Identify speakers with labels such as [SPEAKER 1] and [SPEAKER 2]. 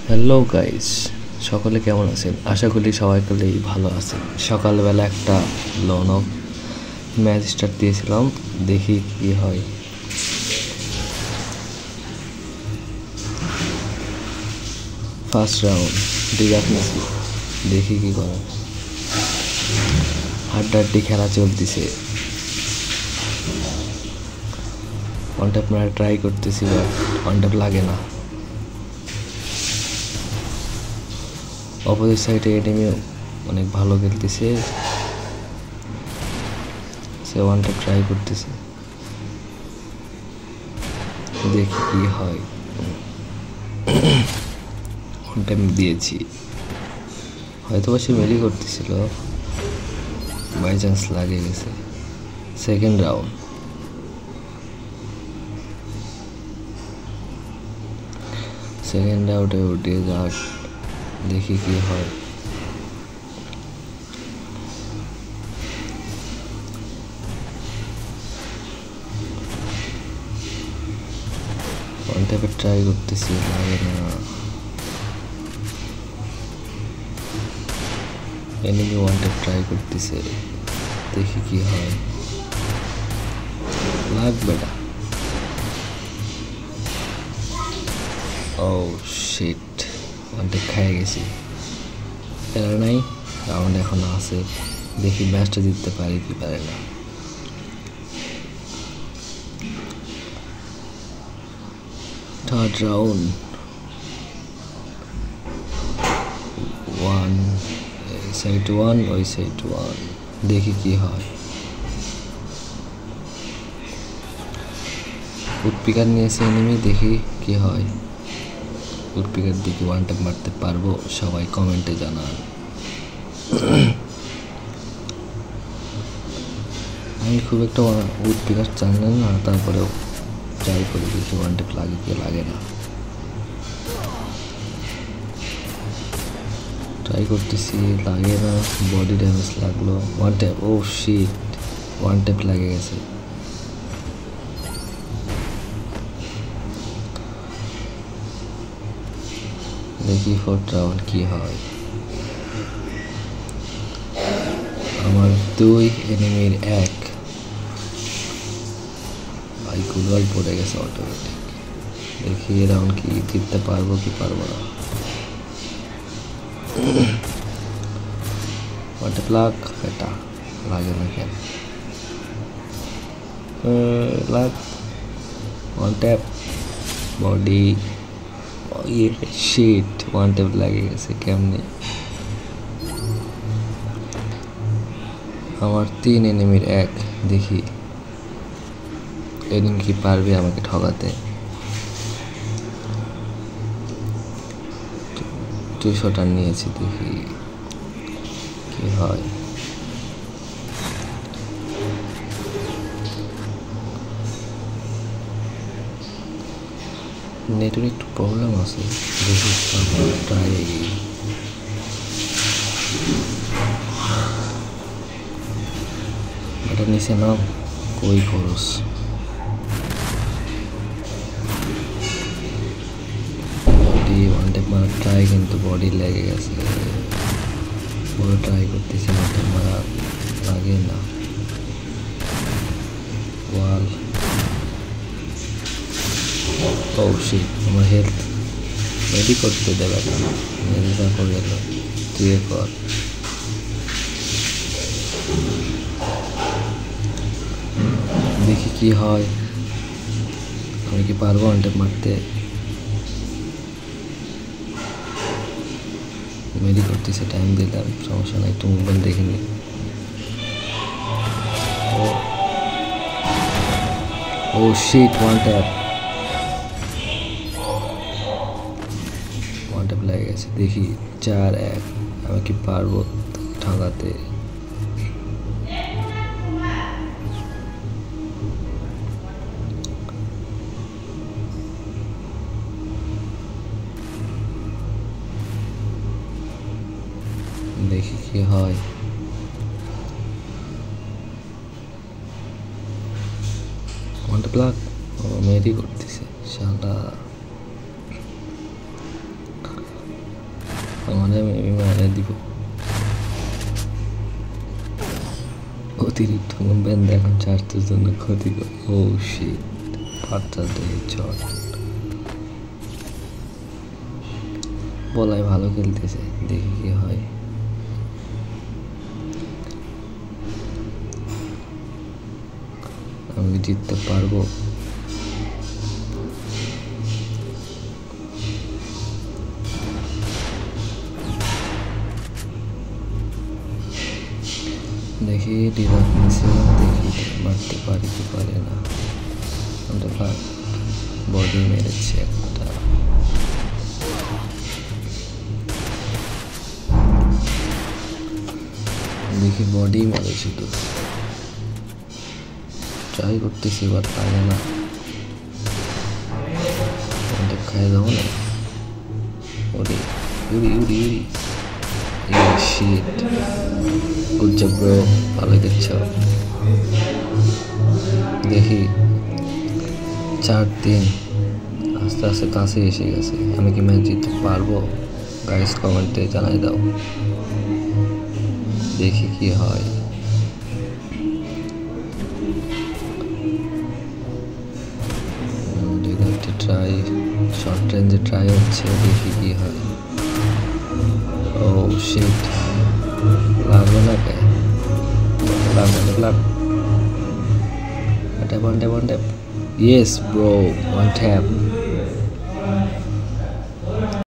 [SPEAKER 1] Hello guys, সকলে কেমন আছেন? আশা করি সবাই ভালো আছেন। সকালবেলা একটা লোন অফ ম্যাচ স্টার্ট দিয়েছিলাম, দেখি কি হয়। ফার্স্ট রাউন্ড ডিগাক নিয়েছি, দেখি কি করে। হাড্ডাহাড্ডি খেলা চলতেছে, ওয়ান ট্যাপ মারা ট্রাই করতেছি, বাট ওয়ান ট্যাপ লাগে না। অপোজিট সাইডে এনিমি অনেক ভালো খেলতেছে, সে ওয়ান ট্যাপ ট্রাই করতেছে, দেখি কি হয়। ওয়ান ট্যাপ দিয়েছি, হয়তো সে মেরি করতেছিল, বাই চান্স লাগে গেছে। সেকেন্ড রাউন্ড রাউন্ডে উঠে যাক, দেখি কি হয়। ওয়ান ট্যাপে ট্রাই করতেছি, লাগে না। এনিমি ওয়ান ট্যাপ ট্রাই করতেছে, দেখি কি হয়। লাগবে না। ও শিট, ওয়ান ট্যাপ খেয়ে গেছি। খেলা নাই, রাউন্ড এখন আছে, দেখি ম্যাচটা জিততে পারি কি পারে না। থার্ড রাউন্ড, সাইড ওয়ান, ওই সাইড ওয়ান, দেখি কি হয়। উডপিকার নিয়েছে এনিমি, দেখি কি হয়। উডপিকার দিকে ওয়ান ট্যাপ মারতে পারবো? সবাই কমেন্টে জানান। আমি খুব একটা উডপিকার জানি না, তারপরেও ট্রাই করে দেখি ওয়ান ট্যাপ লাগে কি লাগে না। ট্রাই করতেছি, লাগে না, বডি ড্যামেজ লাগলো। ওয়ান ট্যাপ, ও শিট, ওয়ান ট্যাপ লাগে গেছে। দেখি ফোর্থ রাউন্ড কি হয়। আমার 2 এনিমির 1, ভাই গুগল পড়ে গেছে অটোমেটিক। দেখি এই রাউন্ড কি জিততে পারবো কি পারবো না। ওয়ান ট্যাপ লাগ, এটা লাগে না কেন? লাগ, one tap, body, sheet, one tap লাগে গেছে কেমনে? আমার 3 এনিমির 1, দেখি এনিমি কি পারবে আমাকে ঠকাতে। 200 টান নিয়েছি, দেখি কি হয়। নেটের একটু প্রবলেম আছে, দেখি ট্রাই। এটা নিচে নাম কই খরচ। বডি ওয়ান ট্যাপ মারা ট্রাই, কিন্তু বডি লেগে গেছে। বড় ট্রাই করতেছি, ওয়ান ট্যাপ মারা লাগে না। ওয়াল, ও শিট, আমার হেলথ রেডি করতে দেবে না, মেরে করে গেল। তুই কর, দেখি কি হয়। আমি কি পারবো ওয়ান ট্যাপ মারতে? মেরি করতেছে, টাইম দিলাম, সমস্যা নাই, একটু মোবাইল দেখে নি। ও শিট, ওয়ান ট্যাপ লেগে গেছে। দেখি 4-1, আমি কি পারবো ঠকাতে? দেখি কি হয়। ওয়ান ট্যাপ লাগ, ও মেরি করতেছে শালা। আমাদের মেবি মারা দিব। অতিরিক্ত মুভমেন্ট এখন চার্জের জন্য ক্ষতিকর। ও শিট, পাঁচটার দিকে চট বলাই ভালো খেলতেছে, দেখি কি হয়। আমি জিততে পারবো? দেখি ডিরাক নিচে, দেখি মারতে পারি কি পারে না। বডি মেরেছে একটা। দেখি বডি মেরেছি তো, ট্রাই করতেছি বাট পারে না। খাই দাও না। উড়ি উড়ি উড়ি উড়ি। শিট, গুড জব ব্রো, ভালো খেলছ। দেখি 4-3, আস্তে আস্তে কাছে এসে গেছে। আমি কি ম্যাচ জিততে পারবো? গাইস কমেন্টে জানাই দাও, দেখি কি হয়। ট্রাই, শর্ট রেঞ্জে ট্রাই হচ্ছে, দেখি কি হয়। ও শিট, লাগবে না কে? One tap. Yes bro, one tap.